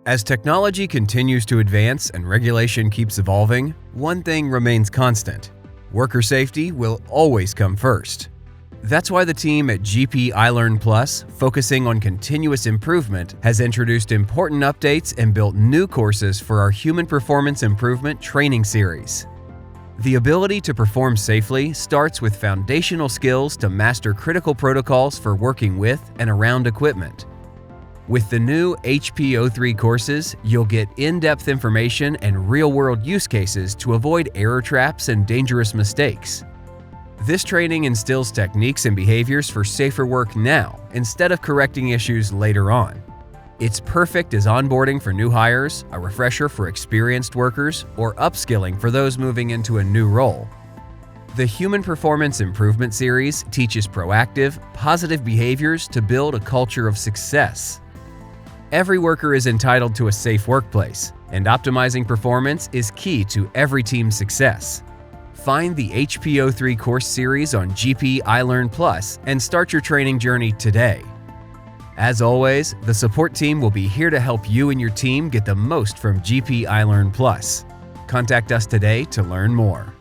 As technology continues to advance and regulation keeps evolving, one thing remains constant: worker safety will always come first. That's why the team at GPiLEARN Plus, focusing on continuous improvement, has introduced important updates and built new courses for our Human Performance Improvement training series. The ability to perform safely starts with foundational skills to master critical protocols for working with and around equipment. With the new HP03 courses, you'll get in-depth information and real-world use cases to avoid error traps and dangerous mistakes. This training instills techniques and behaviors for safer work now, instead of correcting issues later on. It's perfect as onboarding for new hires, a refresher for experienced workers, or upskilling for those moving into a new role. The Human Performance Improvement series teaches proactive, positive behaviors to build a culture of success. Every worker is entitled to a safe workplace, and optimizing performance is key to every team's success. Find the HP03 course series on GPiLEARN Plus and start your training journey today. As always, the support team will be here to help you and your team get the most from GPiLEARN Plus. Contact us today to learn more.